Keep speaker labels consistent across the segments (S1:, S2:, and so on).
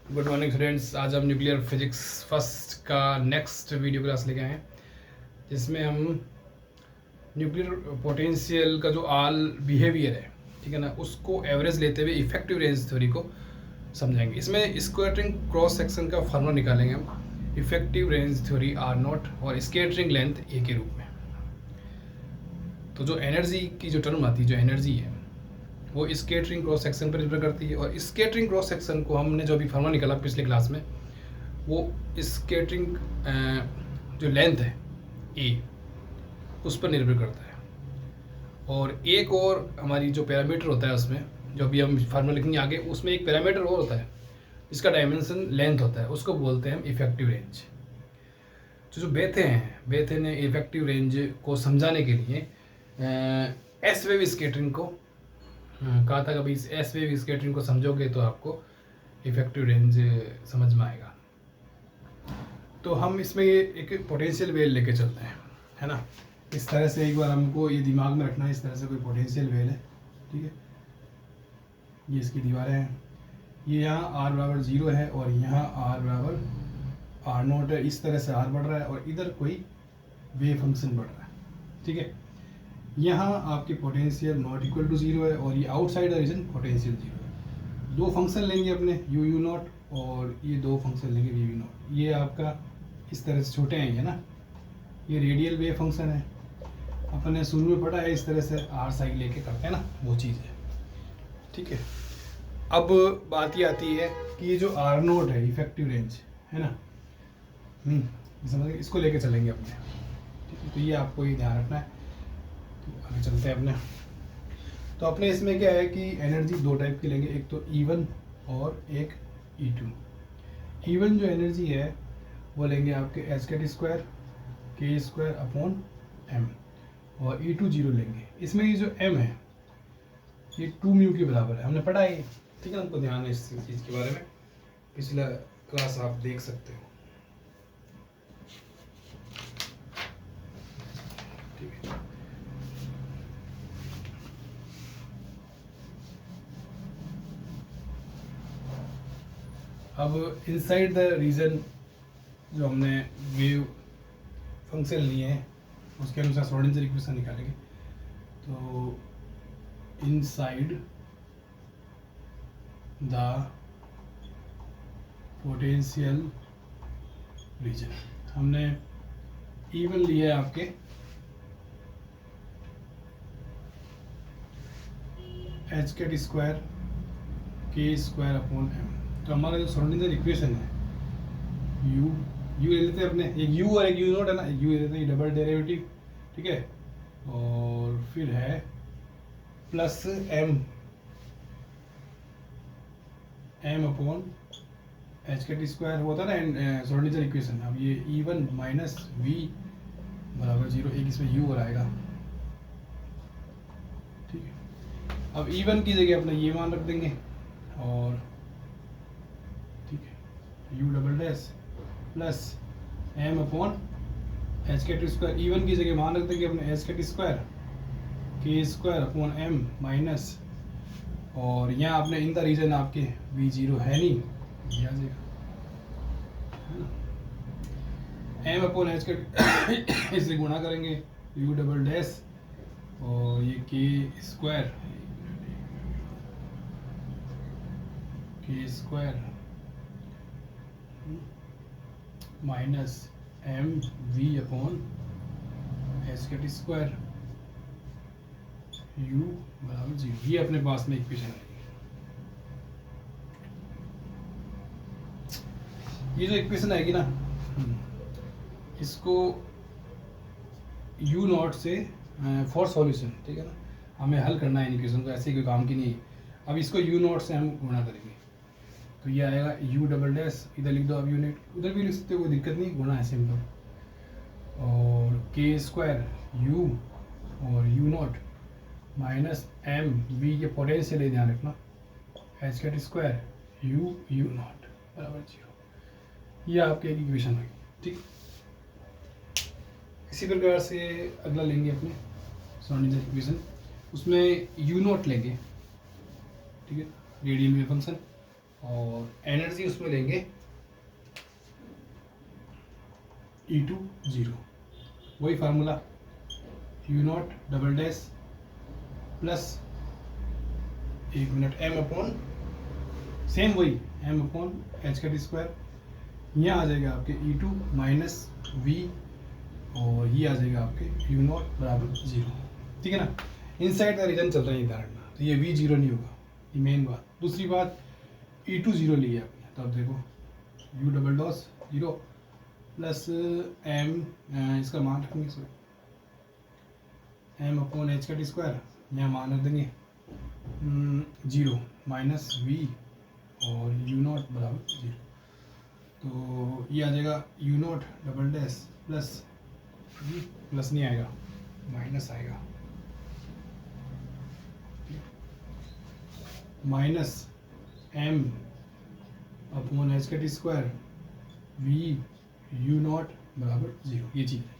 S1: Good morning students. आज हम nuclear physics first का नेक्स्ट वीडियो क्लास लेके आए हैं, जिसमें हम न्यूक्लियर पोटेंशियल का जो आल बिहेवियर है, ठीक है ना, उसको एवरेज लेते हुए इफेक्टिव रेंज थ्योरी को समझेंगे। इसमें स्कैटरिंग क्रॉस सेक्शन का फार्मूला निकालेंगे हम, effective range theory r naught और स्कैटरिंग लेंथ ए के रूप में। तो जो एनर्जी की जो टर्म आती है, जो एनर्जी है, वो स्कैटरिंग क्रॉस सेक्शन पर निर्भर करती है। और स्कैटरिंग क्रॉस सेक्शन को हमने जो अभी फार्मूला निकाला पिछले क्लास में, वो स्कैटरिंग जो लेंथ है ए, उस पर निर्भर करता है। और एक और हमारी जो पैरामीटर होता है उसमें, जो अभी हम फार्मूला लिखेंगे आगे, उसमें एक पैरामीटर और होता है जिसका डायमेंशन लेंथ होता है, उसको बोलते हैं हम इफेक्टिव रेंज। जो बेथे ने इफेक्टिव रेंज को समझाने के लिए एस वेव स्कैटरिंग को कहा था। कभी इस एस वेव स्कैटरिंग को समझोगे तो आपको इफेक्टिव रेंज समझ में आएगा। तो हम इसमें एक पोटेंशियल वेल लेके चलते हैं, है ना। इस तरह से एक बार हमको ये दिमाग में रखना है, इस तरह से कोई पोटेंशियल वेल है, ठीक है। ये इसकी दीवारें हैं, ये यहाँ आर बराबर 0 है और यहाँ आर बराबर आर नोट है। इस तरह से आर बढ़ रहा है और इधर कोई वेव फंक्शन बढ़ रहा है, ठीक है। यहाँ आपकी पोटेंशियल नॉट इक्वल टू 0 है और ये आउटसाइड रीजन पोटेंशियल 0 है। दो फंक्शन लेंगे अपने यू यू नॉट, और ये दो फंक्शन लेंगे वी वी नॉट। ये आपका इस तरह से छोटे हैं, ये ना, ये रेडियल वेव फंक्शन है। अपन ने शुरू में पढ़ा है, इस तरह से आर साइड लेके करते हैं ना, वो चीज़ है, ठीक है। अब बात ये आती है कि ये जो आर नोट है इफेक्टिव रेंज, है ना, समझ, इसको लेके चलेंगे अपने, ठीक है। तो ये आपको ये ध्यान रखना है। तो आगे चलते हैं अपने। तो अपने इसमें क्या है कि एनर्जी दो टाइप की लेंगे, एक तो E1 और एक E2। E1 जो एनर्जी है वो लेंगे आपके H cut square k square upon M, और E2 0 लेंगे। इसमें ये जो m है ये 2 म्यू के बराबर है, हमने पढ़ा है, ठीक है। हमको ध्यान है इस चीज़ के बारे में, पिछला क्लास आप देख सकते हो, ठीक है। अब इनसाइड द रीजन जो हमने वेव फंक्शन लिए हैं उसके अनुसार श्रोडिंगर इक्वेशन निकालेंगे। तो इनसाइड द पोटेंशियल रीजन हमने E1 लिया है आपके H cut square k square upon M. तो हमारा जो श्रोडिंगर इक्वेशन है, यू ले लेते हैं अपने, एक यू और एक यू नोट है ना, यू ले लेते हैं डबल डेरिवेटिव, ठीक है। और फिर है plus m upon h cut square होता है ना श्रोडिंगर इक्वेशन। अब ये E1 माइनस वी बराबर 0, एक इसमें यू और आएगा, ठीक है। अब E1 की जगह अपने ये मान रख देंगे, और ठीक है, u double dash plus m upon h cut square. E1 की जगह मान रख देंगे अपने h cut square k square upon m minus, और यहाँ आपने इन द रीजन आपके V0 है नहीं, ये आ जाएगा, एम अपॉन एच कैट इससे गुणा करेंगे, यू डबल डैश और ये k square minus m v upon h cut square u बराबर 0। ये अपने पास में इक्वेशन आएगी। ये जो इक्वेशन आएगी ना, इसको यू नॉट से फॉर सॉल्यूशन, ठीक है ना, हमें हल करना है इक्वेशन को, ऐसे कोई काम की नहीं है। अब इसको यू नॉट से हम गुणा करेंगे, तो ये आएगा यू डबल डैश, इधर लिख दो, अब यूनिट उधर भी लिख सकते हो, कोई दिक्कत नहीं, गुणा है सिंपल, और के स्क्वायर यू और u naught minus m v, ये पोटेंशियल है, ध्यान रखना, h cut square u u naught बराबर 0। ये आपकी एक इक्वेशन होगी, ठीक। इसी प्रकार से अगला लेंगे अपने श्रोडिंगर इक्वेशन, उसमें यू नॉट लेंगे, ठीक है, रेडियल वेव फंक्शन, और एनर्जी उसमें लेंगे E2 0, वही formula U0 double dash plus 1 minute m upon same वही m अपॉन एच का स्क्वायर, यहाँ आ जाएगा आपके E2 माइनस V और ये आ जाएगा आपके U0 बराबर 0, ठीक है ना। इनसाइड का रीजन चल रहा है ये ध्यान रखना, तो ये V 0 नहीं होगा, ये मेन बात। दूसरी बात E2 0 ली है आपने, तो अब देखो U double dash 0 plus m, इसका मान रखेंगे सर m अपॉन एच का स्क्वायर, यहाँ मान रख देंगे 0 माइनस V और U0 बराबर 0, तो ये आ जाएगा U0 double dash plus V, plus नहीं आएगा माइनस आएगा, माइनस m अपॉन एच का स्क्वायर V U0 बराबर 0, ये चीज़ है।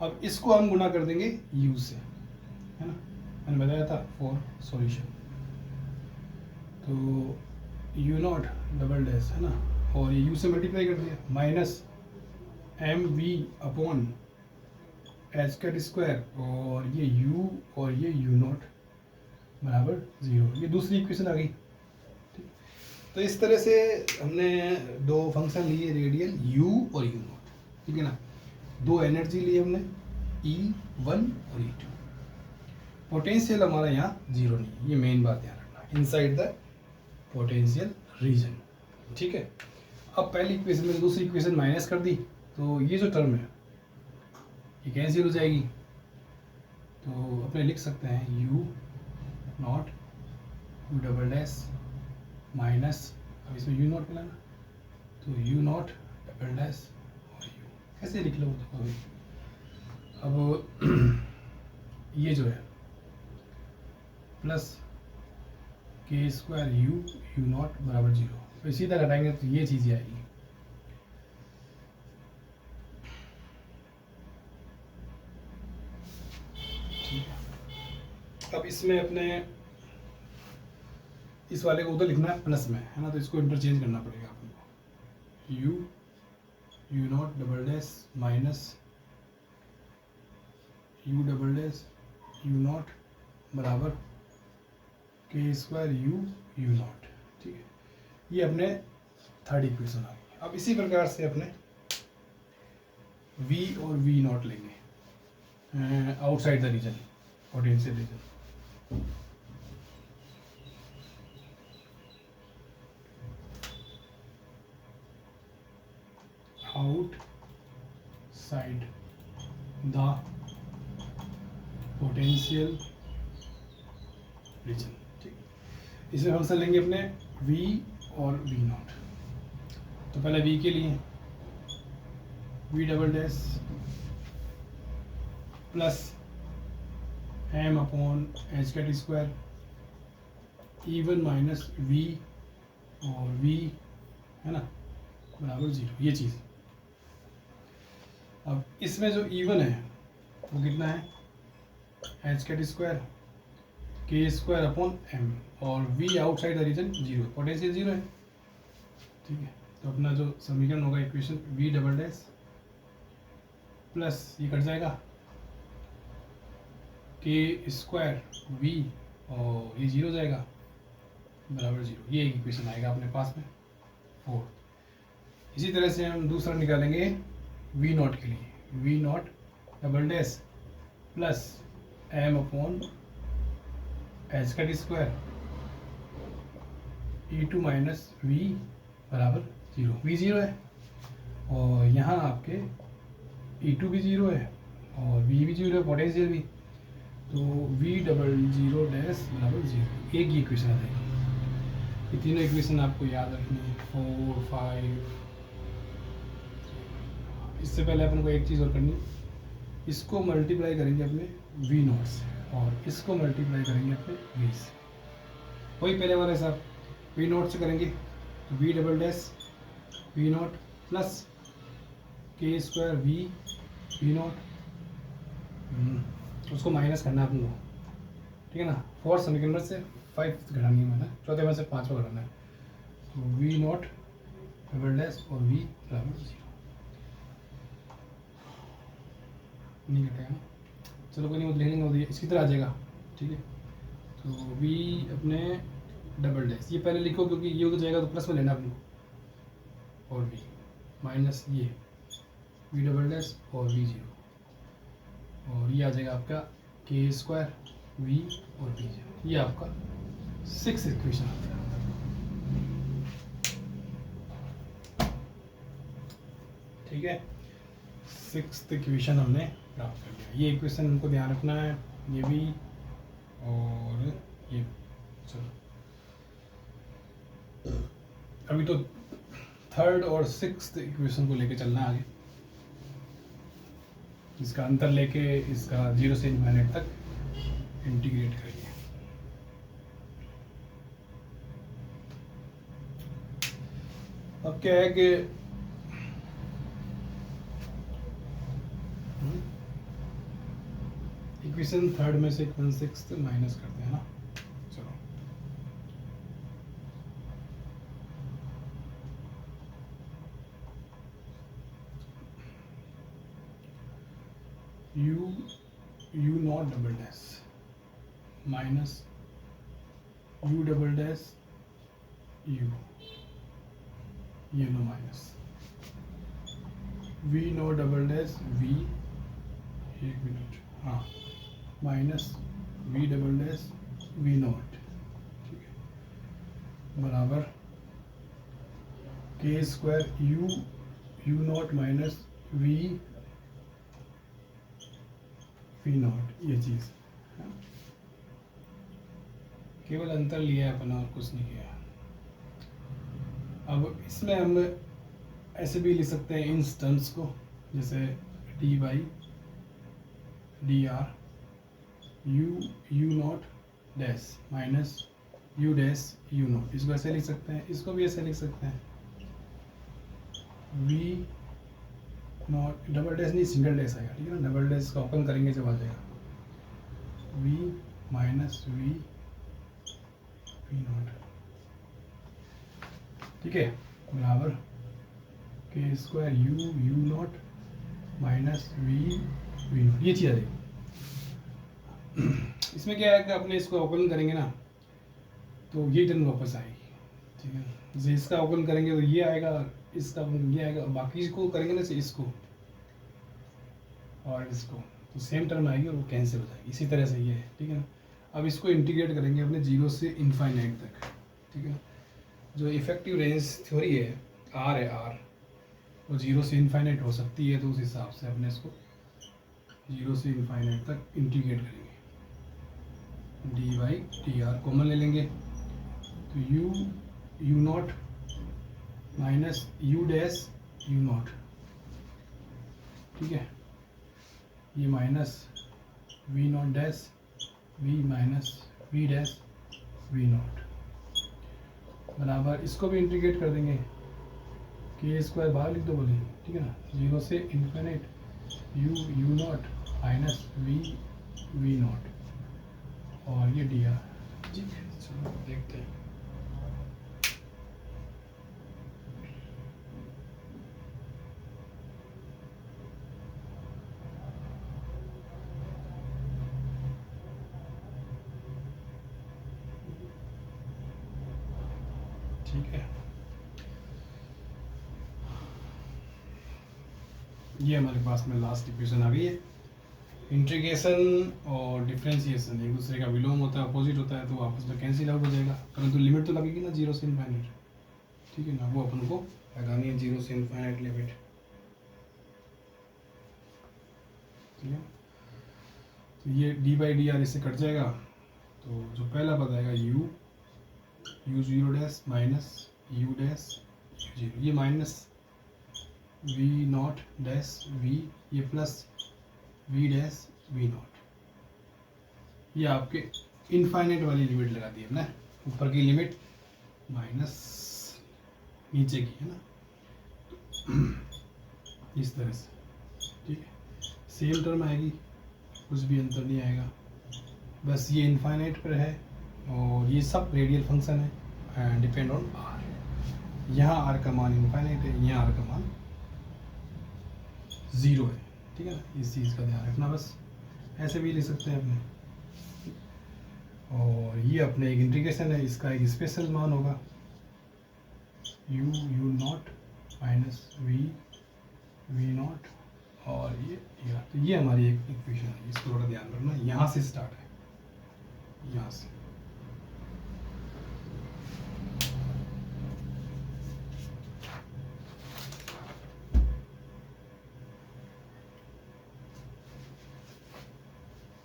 S1: अब इसको हम गुणा कर देंगे U से, है ना, मैंने बताया था फॉर सॉल्यूशन, तो U0 डबल डैश है ना, और ये U से मल्टीप्लाई कर दिया, माइनस MV अपॉन एच का स्क्वायर और ये U और ये U0 बराबर 0, ये दूसरी इक्वेशन आ गई। ठीक, तो इस तरह से हमने दो फंक्शन लिए, रेडियल U और U0, ठीक है ना। दो एनर्जी ली हमने E1 और E2, पोटेंशियल हमारा यहाँ 0 नहीं, ये मेन बात ध्यान रखना, इनसाइड द पोटेंशियल रीजन, ठीक है। अब पहली इक्वेशन में दूसरी इक्वेशन माइनस कर दी, तो ये जो टर्म है ये कैंसिल हो जाएगी, तो अपने लिख सकते हैं U0 U double dash minus, अब इसमें U0 मिलाना, तो U0 डबल डैश और U, कैसे लिख लो देखो अभी। अब ये जो है प्लस के स्क्वायर U0 बराबर 0, तो इसी तरह घटाएंगे तो ये चीज़ आएगी, ठीक है। अब इसमें अपने इस वाले को उधर लिखना है प्लस में, है ना, तो इसको इंटरचेंज करना पड़ेगा आपको, U0 double dash minus U double dash U0 बराबर के स्क्वायर U0, ठीक है। ये अपने थर्ड इक्वेशन आ गई। अब इसी प्रकार से अपने V और V0 लेंगे outside the region, potential region, outside the potential region, ठीक। इसमें फंक्शन लेंगे अपने V और V0, तो पहले V के लिए V double dash plus m upon h का स्क्वायर E1 माइनस V और V, है ना, बराबर 0, ये चीज़। अब इसमें जो E1 है वो कितना है, एच का square k square upon m, और V outside the region 0, potential 0 है, ठीक है। तो अपना जो समीकरण होगा equation V double dash plus ये कट जाएगा के स्क्वायर V और ये 0 जाएगा बराबर 0, ये एक इक्वेशन आएगा अपने पास में 4। इसी तरह से हम दूसरा निकालेंगे V0 के लिए, V0 double dash plus m upon h का स्क्वायर E2 माइनस V बराबर 0, V 0 है और यहाँ आपके E2 भी 0 है और V भी 0 है, पोटेंशियल भी, तो V डबल 0 डैश बराबर 0, एक ही इक्वेशन आ जाएगी। ये तीनों इक्वेशन आपको याद रखनी है, 4 5। इससे पहले अपन को एक चीज़ और करनी है, इसको मल्टीप्लाई करेंगे अपने V0 से और इसको मल्टीप्लाई करेंगे अपने V से, वही पहले वाला हिसाब, V0 से करेंगे तो V double dash V0 plus के स्क्वायर V0, उसको माइनस करना है अपन को, ठीक है ना। 4 समीकरण में से 5 घटानी है, मैंने चौथे में से 5 घटाना है, तो वी नॉट डबल डैश और वी बराबर 0 नहीं कटेगा। चलो कोई नहीं, वो लिख लेंगे, वो इसकी तरह आ जाएगा। ठीक है, तो वी अपने डबल डैश ये पहले लिखो क्योंकि ये हो जाएगा तो प्लस में लेना अपने को, और वी माइनस ये वी डबल डैश और वी 0, और ये आ जाएगा आपका के स्क्वायर वी और वी 0। ये आपका 6th इक्वेशन आता है। ठीक है, 6th इक्वेशन हमने प्राप्त कर लिया। ये इक्वेशन हमको ध्यान रखना है, ये भी और ये। चलो अभी तो 3rd और 6th इक्वेशन को लेके चलना है आगे, इसका अंतर लेके इसका 0 से इनफाइनाइट तक इंटीग्रेट करेंगे। अब क्या है कि इक्वेशन 3rd में से 1/6 माइनस करते हैं ना। चलो u naught double dash minus u double dash u, ये लो minus v naught double dash v, एक मिनट, हाँ, minus v double dash v naught, ठीक है, बराबर के square u naught minus v naught, ये चीज़ है। केवल अंतर लिया है अपना और कुछ नहीं किया। अब इसमें हम ऐसे भी लिख सकते हैं इन टर्म्स को, जैसे D by d are you not dash minus u dash u not, इसको ऐसे लिख सकते हैं, इसको भी ऐसे लिख सकते हैं। वी नॉट डबल डैश नहीं, सिंगल डैश आएगा, ठीक है ना, डबल डैश का ओपन करेंगे जब आ जाएगा वी माइनस वी नॉट, ठीक है, बराबर के square u naught minus v naught, ये चीज़ आ जाएगी। इसमें क्या है कि अपने इसको ओपन करेंगे ना तो ये टर्म वापस आएगी, ठीक है, जैसे इसका ओपन करेंगे तो ये आएगा, इसका ये आएगा, बाकी इसको करेंगे ना इसको और इसको, तो सेम टर्म आएगी और वो कैंसिल हो जाएगी। इसी तरह से ये है, ठीक है ना। अब इसको इंटीग्रेट करेंगे अपने 0 से इनफाइनाइट तक, ठीक है ना। जो इफेक्टिव रेंज थ्योरी है आर वो 0 से इनफाइनाइट हो सकती है, तो उस हिसाब से अपने इसको 0 से इनफाइनाइट तक इंटीग्रेट करेंगे। D by d r common ले लेंगे तो u naught minus u dash u naught, ठीक है, ये minus v naught dash v minus v dash v naught, बराबर इसको भी इंटीग्रेट कर देंगे, के स्क्वायर बाहर लिख दो बोले, ठीक है ना, 0 से infinite u naught minus v naught और ये डी आर, ठीक है। चलो देखते हैं। ठीक है, ये हमारे पास में लास्ट इक्वेशन आ गई है। इंटीग्रेशन और डिफरेंशिएशन एक दूसरे का विलोम होता है, अपोजिट होता है, तो आपस में कैंसिल आउट हो जाएगा, परंतु लिमिट तो लगेगी ना 0 से इनफाइनाइट, ठीक है ना, वो अपन को लगानी है 0 से इनफाइनाइट लिमिट, ठीक है। तो ये डी बाई डी आर इससे कट जाएगा, तो जो पहला पद आएगा u 0 dash minus u dash u 0, ये minus v naught dash v, ये plus v dash v naught, ये आपके इनफाइनाइट वाली लिमिट लगा दी है ना, ऊपर की लिमिट माइनस नीचे की, है ना, तो इस तरह से, ठीक है, सेम टर्म आएगी, कुछ भी अंतर नहीं आएगा, बस ये इनफाइनाइट पर है और ये सब रेडियल फंक्शन है एंड डिपेंड ऑन आर। यहाँ आर का मान इनफाइनाइट है, यहाँ आर का मान 0 है, ठीक है ना। इस चीज़ का ध्यान रखना बस। ऐसे भी ले सकते हैं अपने। और ये अपने एक इंटीग्रेशन है, इसका एक स्पेशल मान होगा u not minus v not, और ये तो ये हमारी एक इक्वेशन है, इसको थोड़ा ध्यान रखना। यहाँ से स्टार्ट है, यहाँ से।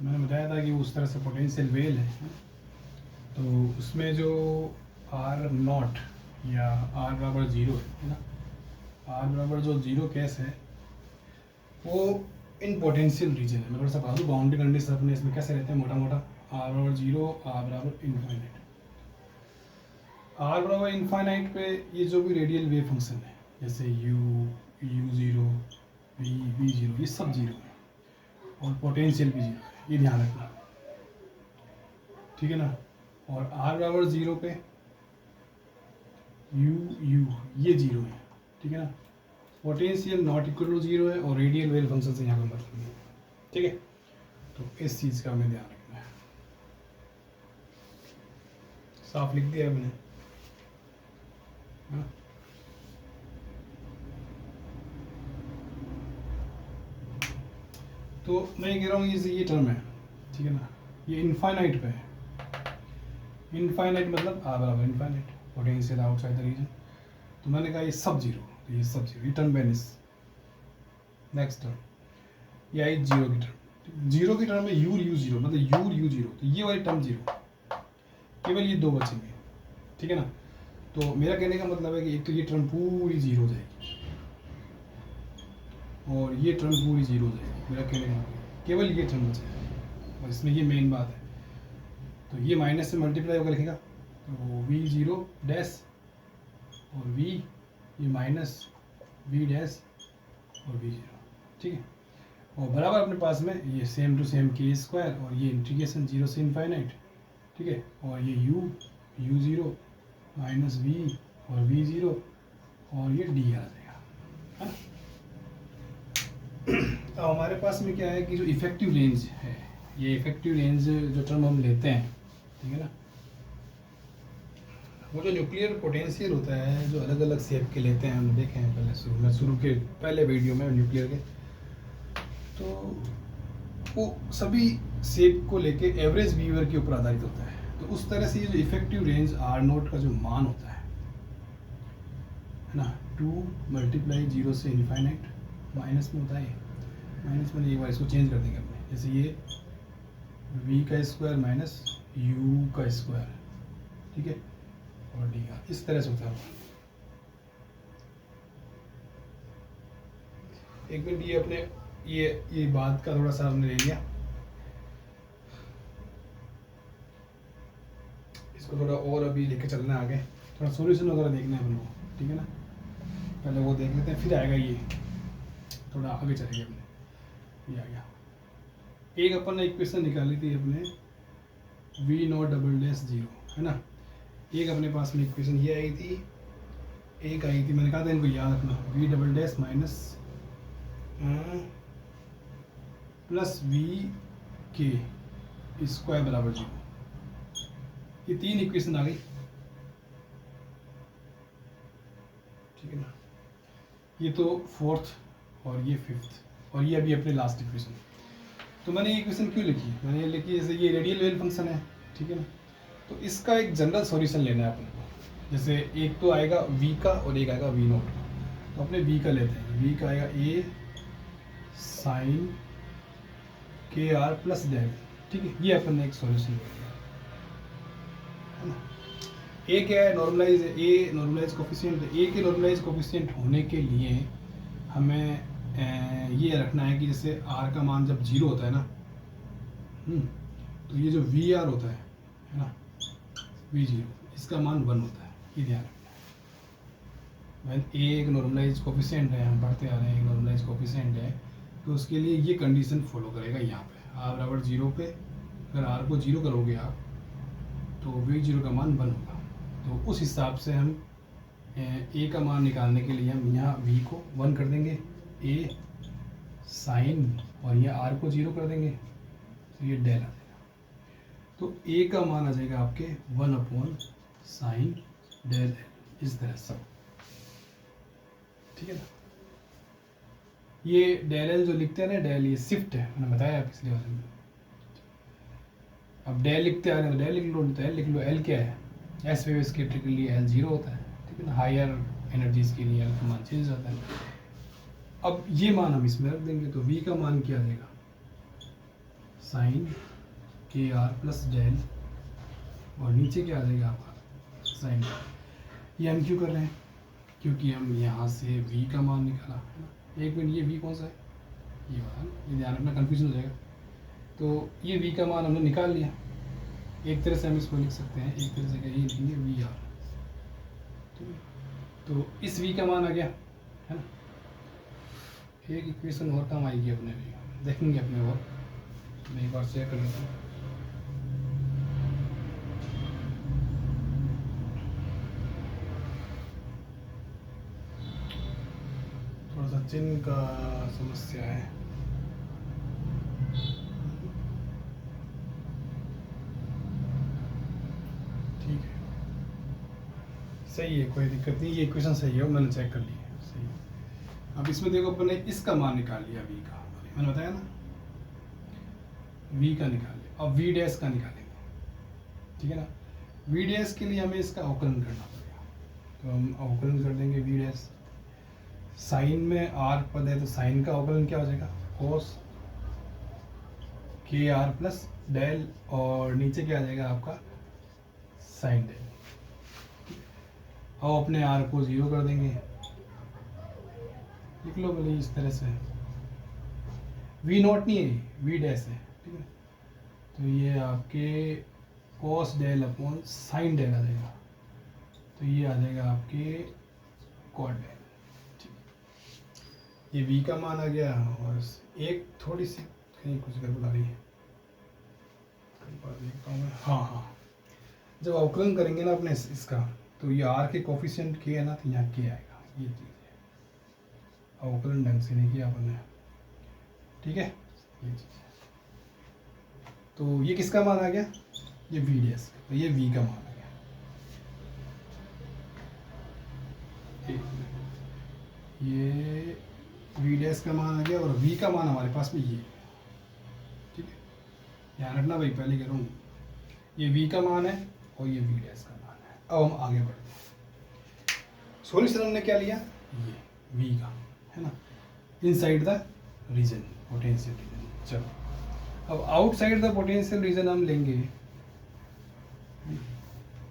S1: मैंने बताया था कि उस तरह से पोटेंशियल वेल है, तो उसमें जो आर नॉट या आर बराबर 0 है ना, आर बराबर जो 0 केस है वो इन पोटेंशियल रीजन है। मैं थोड़ा सा बता दूँ बाउंड्री कंडीशन अपने इसमें कैसे रहते हैं मोटा मोटा। आर बराबर 0, आर बराबर इनफाइनाइट। आर बराबर इनफाइनाइट पे ये जो भी रेडियल वेव फंक्शन है, जैसे u0, v0, ये सब 0 है, और पोटेंशियल भी 0 है, ये ध्यान रखना, ठीक है ना। और आर बराबर 0 पे u ये 0 है, ठीक है ना। पोटेंशियल नॉट इक्वल टू 0 है, और रेडियल वेव फंक्शन से यहाँ का मतलब नहीं है, ठीक है। तो इस चीज़ का हमें ध्यान रखना है। साफ लिख दिया मैंने, हाँ? तो मैं कह रहा हूँ ये टर्म है, ठीक है ना, ये इनफाइनाइट पे है। इनफाइनाइट मतलब आर बराबर infinite, potential outside the region. तो मैंने कहा ये सब 0, तो ये सब 0, ये टर्म वेनिस। नेक्स्ट टर्म ये आई 0 की टर्म। 0 की टर्म में u0 मतलब u0, तो ये वाली टर्म 0, केवल ये 2 बचेंगे, ठीक है ना। तो मेरा कहने का मतलब है कि एक तो ये टर्म पूरी 0 हो जाएगी, और ये टर्म पूरी 0 हो जाएगी। मेरा कहने का मतलब केवल ये टर्म बचेगा, और इसमें ये मेन बात है। तो ये माइनस से मल्टीप्लाई होकर लिखेगा, तो v0 डैश और v, ये माइनस v डैश और v0, ठीक है। और बराबर अपने पास में ये same to same k square, और ये इंटीग्रेशन 0 से इनफाइनाइट, ठीक है। और ये u0 माइनस v और v0, और ये d आ जाएगा, है ना। तो हमारे पास में क्या है कि जो इफेक्टिव रेंज है, ये इफेक्टिव रेंज जो टर्म हम लेते हैं, ठीक है ना, वो जो न्यूक्लियर पोटेंशियल होता है जो अलग अलग शेप के लेते हैं, हम देखे हैं पहले शुरू के पहले वीडियो में न्यूक्लियर के। तो वो सभी शेप को लेके एवरेज बीवर के ऊपर आधारित होता है। तो उस तरह से ये जो इफेक्टिव रेंज आर नोट का जो मान होता है ना, 2 मल्टीप्लाई 0 से इनफाइनाइट, माइनस में होता है, माइनस में एक बार इसको चेंज कर देंगे अपने, जैसे ये v का स्क्वायर माइनस u का स्क्वायर, ठीक है, और d का, इस तरह से होता है। एक मिनट, ये अपने ये बात का थोड़ा सा हमने ले लिया, इसको थोड़ा और अभी लेके चलना है आगे, थोड़ा सॉल्यूशन वगैरह देखना है अपन को, ठीक है ना। पहले वो देख लेते हैं, फिर आएगा ये, थोड़ा आगे चलेंगे अपने। ये आ गया, एक अपन ने इक्वेशन निकाली थी अपने v नॉट डबल डैश 0, है ना। एक अपने पास में इक्वेशन ये आई थी, एक आई थी, मैंने कहा था इनको याद रखना, v double dash minus plus v के स्क्वायर बराबर 0। ये 3 इक्वेशन आ गई, ठीक है ना। ये तो 4th और ये 5th, और ये अभी अपने लास्ट इक्वेशन। तो मैंने ये इक्वेशन क्यों लिखी, मैंने ये लिखी जैसे ये रेडियल वेव फंक्शन है, ठीक है ना। तो इसका एक जनरल सॉल्यूशन लेना है अपने को। जैसे एक तो आएगा v का और एक आएगा v नॉट का, तो अपने v का लेते हैं। v का आएगा a साइन के आर प्लस डेल, ठीक है। ये अपन ने एक सॉल्यूशन लिया है ना। a क्या है, नॉर्मलाइज है, a नॉर्मलाइज कोफिशिएंट है। a के नॉर्मलाइज कोफिशिएंट होने के लिए हमें ये रखना है कि जैसे r का मान जब 0 होता है ना, तो ये जो VR होता है ना, V0, इसका मान 1 होता है, ये ध्यान रखना है। a एक नॉर्मलाइज कोफिशिएंट है, हम पढ़ते आ रहे हैं, एक नॉर्मलाइज कोफिशिएंट है, तो उसके लिए ये कंडीशन फॉलो करेगा। यहाँ पे r बराबर 0 पे अगर r को 0 करोगे आप, तो V0 का मान 1 होगा। तो उस हिसाब से हम ए का मान निकालने के लिए हम यहाँ v को 1 कर देंगे, a साइन, और यहाँ r को 0 कर देंगे, तो ये डेल आ जाएगा। तो a का मान आ जाएगा आपके 1/sin डेल, इस तरह से, ठीक है ना। ये डेल एल जो लिखते हैं ना, डेल ये शिफ्ट है, मैंने बताया आप पिछले वाले में। अब डेल लिखते आ रहे हैं तो डेल लिख लो, तो एल लिख लो। एल क्या है, एस वेव्स के लिए एल 0 होता है, ठीक है ना। हायर एनर्जीज के लिए एल का मान चेंज होता है। अब ये मान हम इसमें रख देंगे, तो v का मान क्या आ जाएगा, साइन के आर प्लस डेल, और नीचे क्या आ जाएगा आपका साइन। ये हम क्यों कर रहे हैं, क्योंकि हम यहाँ से v का मान निकाला है ना। एक मिनट, ये v कौन सा है, ये वाला, ये ध्यान रखना, कन्फ्यूजन हो जाएगा। तो ये v का मान हमने निकाल लिया। एक तरह से हम इसको लिख सकते हैं, एक तरह से ये लिखेंगे वी आर, ठीक है। तो इस v का मान आ गया, है ना। एक इक्वेशन और काम आएगी अपने भी, देखेंगे अपने और, मैं एक बार चेक कर लेता हूँ। थोड़ा सा चिन्ह का समस्या है। ठीक है, सही है, कोई दिक्कत नहीं, ये इक्वेशन सही है, मैंने चेक कर ली है, सही है। अब इसमें देखो, अपने इसका मान निकाल लिया v का, मैंने बताया ना, v का निकाल लिया। अब v डैश का निकालेंगे, ठीक है ना। v डैश के लिए हमें इसका अवकलन करना पड़ेगा, तो हम अवकलन कर देंगे v डैश। साइन में r पद है, तो साइन का अवकलन क्या हो जाएगा, कोस के आर प्लस डेल, और नीचे क्या आ जाएगा आपका साइन डेल। अब अपने r को 0 कर देंगे, लिख लो बोले इस तरह से, v नॉट नहीं है, v डैश है, ठीक है। तो ये आपके cos del upon sine del आ जाएगा, तो ये आ जाएगा आपके कॉट डेल, ठीक। ये v का मान आ गया, और एक थोड़ी सी कहीं कुछ गड़बड़ आ रही है, कई बार देखता हूँ मैं, हाँ, जब अवकलन करेंगे ना अपने इसका, तो ये r के कोफिशिएंट k है ना, तो यहाँ k आएगा, ये चीज़ है, अवकलन ढंग से नहीं किया अपन ने, ठीक है, ये चीज़ है। तो ये किसका मान आ गया, ये v डैश, तो ये v का मान आ गया। ये v डैश का मान आ गया, और v का मान हमारे पास में ये, ठीक है, ध्यान रखना भाई, पहले कह रहा हूँ, ये v का मान है और ये v डैश का मान है। अब हम आगे बढ़ते हैं। सॉल्यूशन हमने क्या लिया, ये v का, है ना, inside the region, potential region. चलो, अब आउटसाइड द पोटेंशियल रीजन हम लेंगे,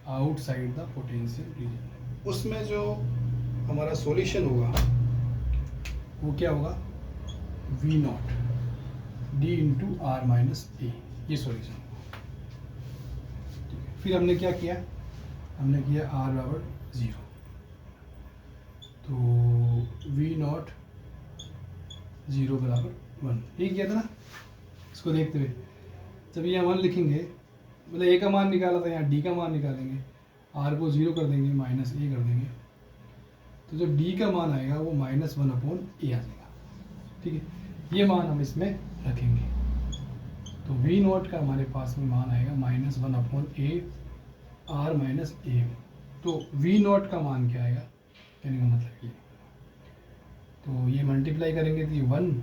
S1: आउटसाइड द पोटेंशियल रीजन, उसमें जो हमारा सॉल्यूशन होगा वो क्या होगा, v naught d into r minus a, ये सॉल्यूशन होगा। फिर हमने क्या किया, हमने किया r बराबर 0, तो v नॉट 0 बराबर 1, ये किया था ना। इसको देखते हुए जब ये 1 लिखेंगे, मतलब a का मान निकाला था, यहाँ d का मान निकालेंगे, r को 0 कर देंगे, माइनस a कर देंगे, तो जो d का मान आएगा वो -1/a आ जाएगा, ठीक है। ये मान हम इसमें रखेंगे, तो v नॉट का हमारे पास में मान आएगा -1/a r माइनस a। तो v नॉट का मान क्या आएगा, कहने का मतलब ये, तो ये मल्टीप्लाई करेंगे तो ये 1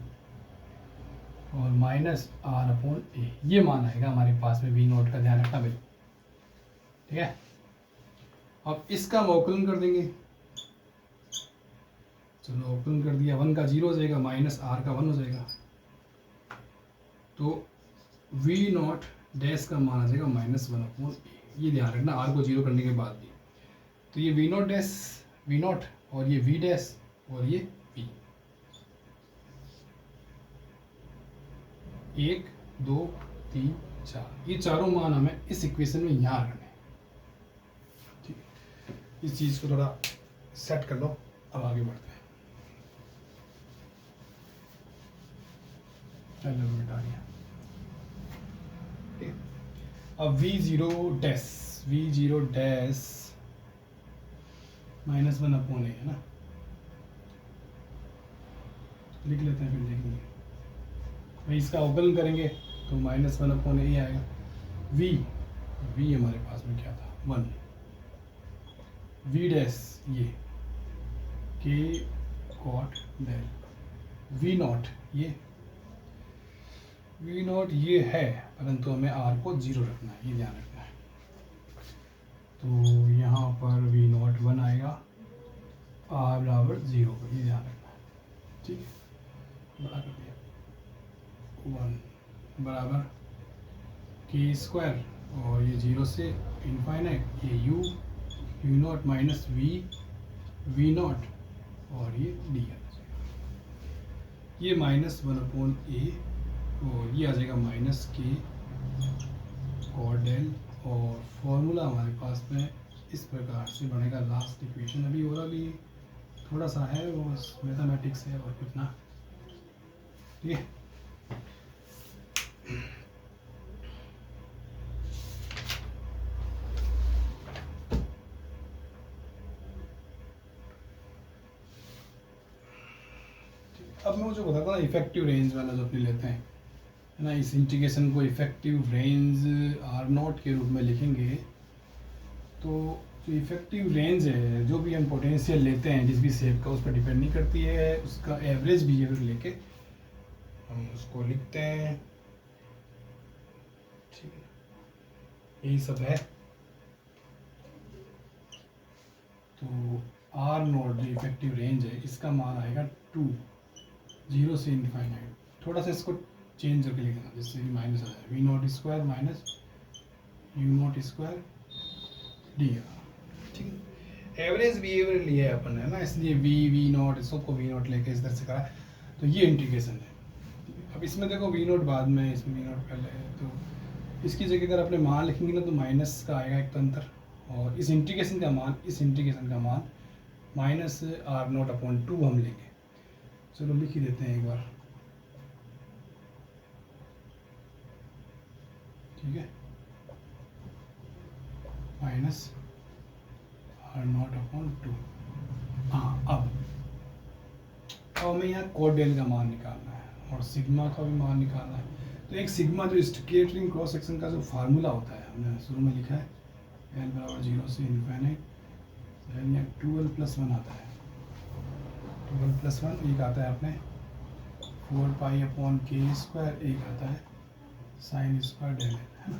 S1: और -r/a, ये मान आएगा हमारे पास में v नॉट का, ध्यान रखना भाई, ठीक है। अब इसका अवकलन कर देंगे, चलो अवकलन कर दिया, 1 का 0 हो जाएगा, माइनस r का 1 हो जाएगा, तो v नॉट डैश का मान आ जाएगा -1/a, ये ध्यान रखना, r को 0 करने के बाद भी। तो ये v not dash, v not, और ये v डैश, और ये v, 1 2 3 4, ये चारों मान हमें इस इक्वेशन में यहाँ रखने हैं, ठीक है। इस चीज़ को थोड़ा सेट कर लो, अब आगे बढ़ते हैं। चलो मिटा दिया, ठीक है। अब v0 dash, v0 dash -1/a है ना, लिख लेते हैं फिर देखेंगे भाई। इसका अवकलन करेंगे तो -1/a आएगा। v हमारे पास में क्या था 1, v डैश ये k cot del, v not ये है, परंतु हमें r को 0 रखना है, ये ध्यान रखना है। तो यहाँ पर v नॉट 1 आएगा, r बराबर 0 पर, ये ध्यान रखना है, ठीक है। बड़ा कर दिया 1 बराबर k स्क्वायर, और ये 0 से इनफाइनाइट, ये u not minus v not, और ये d आ जाएगा, ये -1/a, और ये आ जाएगा -k cot del, और फॉर्मूला हमारे पास में इस प्रकार से बनेगा। लास्ट इक्वेशन अभी और अभी थोड़ा सा है, वो मैथमेटिक्स है और कुछ ना, ठीक है। अब मैं मुझे बताता ना इफेक्टिव रेंज वाला जो अपने लेते हैं, है ना, इस इंटीग्रेशन को इफेक्टिव रेंज आर नॉट के रूप में लिखेंगे। तो जो इफेक्टिव रेंज है, जो भी हम पोटेंशियल लेते हैं जिस भी शेप का, उस पर डिपेंड नहीं करती है, उसका एवरेज बिहेवियर लेके हम उसको लिखते हैं, ठीक है, यही सब है। तो आर नॉट जो इफेक्टिव रेंज है, इसका मान आएगा 2, 0 से इनफाइनाइट। थोड़ा सा इसको चेंज करके लिखना, जिससे कि माइनस आ जाए, v naught square minus u naught square d r, ठीक है। एवरेज बिहेवियर लिया है अपन, है ना, इसलिए वी नॉट, सबको वी नॉट लेके इस तरह से करा। तो ये इंटीग्रेशन है। अब इसमें देखो वी नॉट बाद में, इसमें वी नॉट पहले है, तो इसकी जगह अगर अपने मान लिखेंगे ना, तो माइनस का आएगा एक तो अंतर, और इस इंटीग्रेशन का मान -r0/2 हम लेंगे। चलो लिख ही देते हैं एक बार, ठीक है, -r0/2। हाँ, अब हमें यहाँ कोट डेल का मान निकालना है और सिग्मा का भी मान निकालना है। तो एक सिग्मा जो स्केटरिंग क्रॉस सेक्शन का जो फार्मूला होता है, हमने शुरू में लिखा है, l बराबर 0 से इनफाइनाइट, यहाँ 12+1 आता है, 12+1, एक आता है अपने 4π/k², एक आता है sin स्क्वायर डेल, है ना।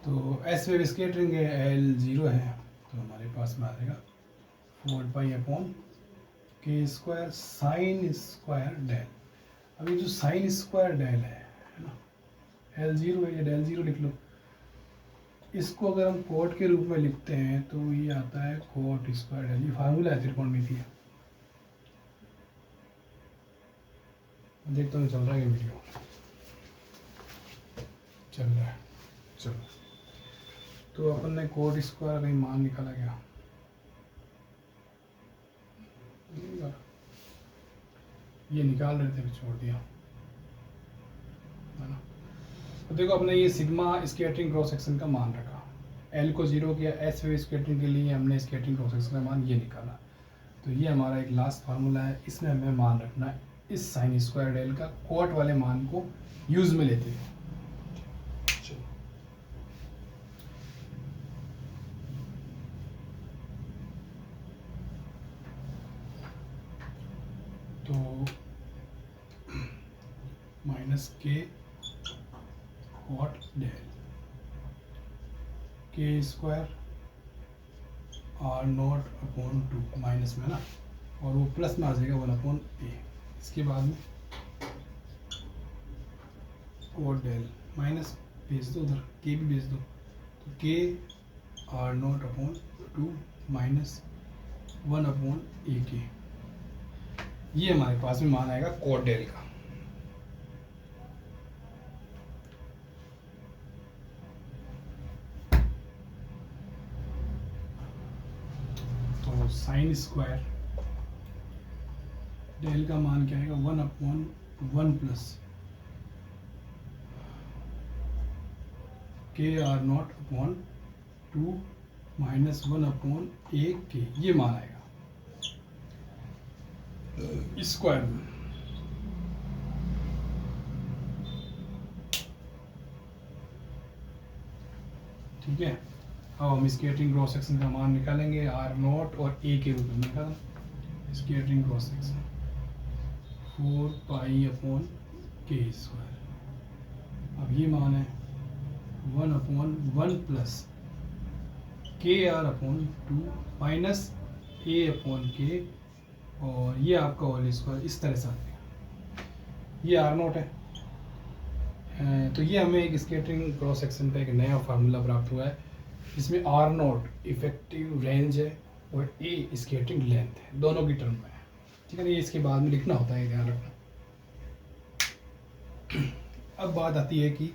S1: तो एस वेव स्केटरिंग है, l 0 है, तो हमारे पास में आ जाएगा 4π/k² sin स्क्वायर डेल। अभी जो sin स्क्वायर डेल है ना, l 0 है, ये डेल 0 लिख लो। इसको अगर हम कोट के रूप में लिखते हैं तो ये आता है कोट स्क्वायर डेल, ये फार्मूला है त्रिकोणमिति है। देखता हूँ चल रहा है वीडियो, चल रहा है, चलो। तो अपन ने कोट स्क्वायर का मान निकाला गया, ये निकाल रहे थे, छोड़ दिया, है ना। तो देखो अपने ये सिग्मा स्केटरिंग क्रॉस सेक्शन का मान रखा, एल को 0 किया, एस वेव स्केटरिंग के लिए हमने स्केटरिंग क्रॉस सेक्शन का मान ये निकाला। तो ये हमारा एक लास्ट फार्मूला है, इसमें हमें मान रखना है इस साइन स्क्वायर डेल का, कोट वाले मान को यूज में लेते हैं। तो -k cot del, k² r0/2 minus में ना, और वो प्लस में आ जाएगा 1/a। इसके बाद में कोट डेल माइनस भेज दो उधर, के भी भेज दो, तो k r0/2 माइनस 1/ak, ये हमारे पास में मान आएगा कोट डेल का। तो साइन स्क्वायर डेल का मान क्या आएगा, 1/1 प्लस k r0/2 -1/a/k, ये मान आएगा स्क्वायर में। ठीक है, अब हम स्केटरिंग क्रॉस सेक्शन का मान निकालेंगे r0 और a के रूप में निकाल। Scattering cross section 4π/k²। अब ये मान है 1/1 प्लस kr/2 माइनस a/k, और ये आपका होल स्क्वायर इस तरह से आ जाएगा। ये r0 है। तो ये हमें एक स्केटरिंग क्रॉस सेक्शन का एक नया फार्मूला प्राप्त हुआ है, जिसमें r0 इफेक्टिव रेंज है और a स्केटरिंग लेंथ है, दोनों की टर्म में है। ठीक है ना, ये इसके बाद में लिखना होता है, ध्यान रखना। अब बात आती है कि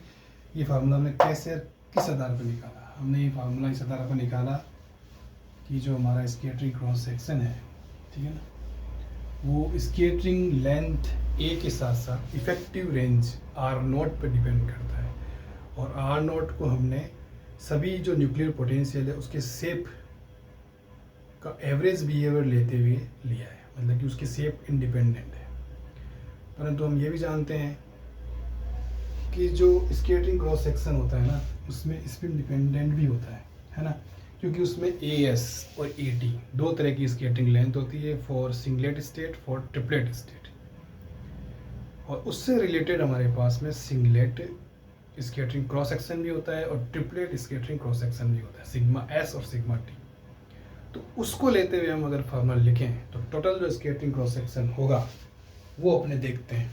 S1: ये फार्मूला हमने कैसे, किस आधार पर निकाला। हमने ये फार्मूला इस आधार पर निकाला कि जो हमारा स्केटरिंग क्रॉस सेक्शन है, ठीक है ना, वो स्केटरिंग लेंथ a के साथ साथ इफेक्टिव रेंज r0 पर डिपेंड करता है, और r0 को हमने सभी जो न्यूक्लियर पोटेंशियल है उसके शेप का एवरेज बिहेवियर लेते हुए लिया है, मतलब कि उसके शेप इंडिपेंडेंट है। परंतु हम ये भी जानते हैं कि जो स्केटरिंग क्रॉस सेक्शन होता है ना, उसमें स्पिन डिपेंडेंट भी होता है ना, क्योंकि उसमें AS और AT दो तरह की स्केटरिंग लेंथ होती है, for singlet state, for triplet state. और उससे रिलेटेड हमारे पास में सिंगलेट स्केटरिंग क्रॉस सेक्शन भी होता है और ट्रिपलेट स्केटरिंग क्रॉस सेक्शन भी होता है, सिग्मा S और सिग्मा T। तो उसको लेते हुए हम अगर फार्मूला लिखें तो टोटल जो स्केटरिंग क्रॉस सेक्शन होगा वो अपने देखते हैं।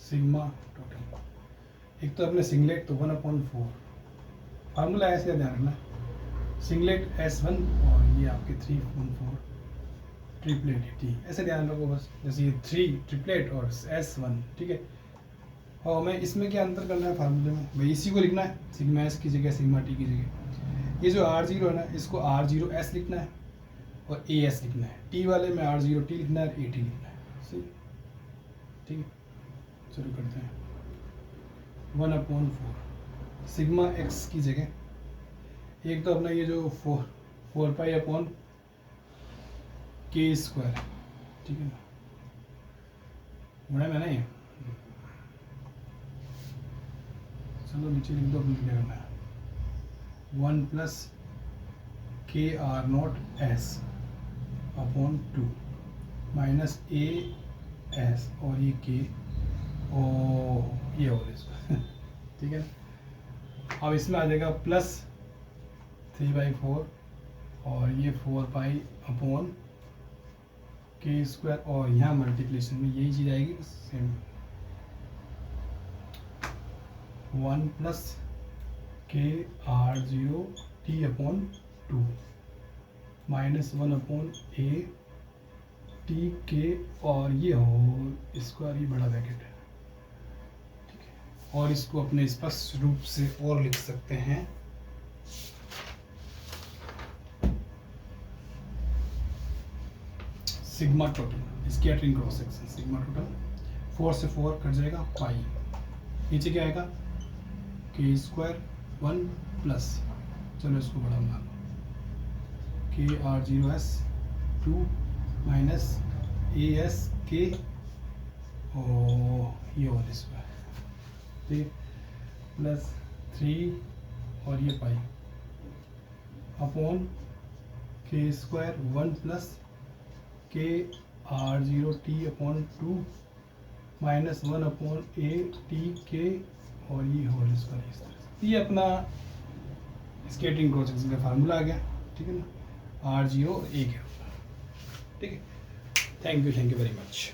S1: सिग्मा टोटल, एक तो अपने सिंगलेट तो 1/4, फार्मूला ऐसे ध्यान रखना, सिंगलेट S1 और ये आपके 3/4 ट्रिपलेट T, ऐसे ध्यान रखो बस। जैसे ये 3 ट्रिपलेट और S1, ठीक है। और हमें इसमें क्या अंतर करना है फार्मूले में, भाई इसी को लिखना है, सिग्मा S की जगह सिग्मा T की जगह। ये जो R0 है ना, इसको R0S लिखना है और AS लिखना है, T वाले में R0T लिखना है और AT लिखना है। सही, ठीक है, शुरू करते हैं। 1/4 सिग्मा X की जगह एक तो अपना ये जो 4π/k², ठीक है ना, बड़ा मैंने चलो नीचे लिख दो, अपने क्या करना है, 1 प्लस kr0s/2 माइनस AS और ये k, ये होगा इसका ठीक है ना। अब इसमें आ जाएगा प्लस 3/4 और ये 4π/k², और यहाँ मल्टीप्लिकेशन में यही चीज़ आएगी same, 1 plus kr0t/2 minus 1/a/k, और ये हो स्क्वायर, ये बड़ा ब्रैकेट है, ठीक है। और इसको अपने स्पष्ट रूप से और लिख सकते हैं, sigma total scattering cross section, sigma total 4 से 4 कट जाएगा, पाई, नीचे क्या आएगा k² 1 प्लस, चलो इसको बड़ा बना लो, kr0s/2 माइनस AS/k, और ये होल स्क्वायर, ठीक है, प्लस 3 और ये pi upon k² 1 plus kr0t/2 minus 1/a/t/k, और ये होल स्क्वायर इस तरह से। ये अपना स्केटरिंग क्रॉस सेक्शन का फार्मूला आ गया, ठीक है ना, R0 और A के रूप में, ठीक है। Thank you very much.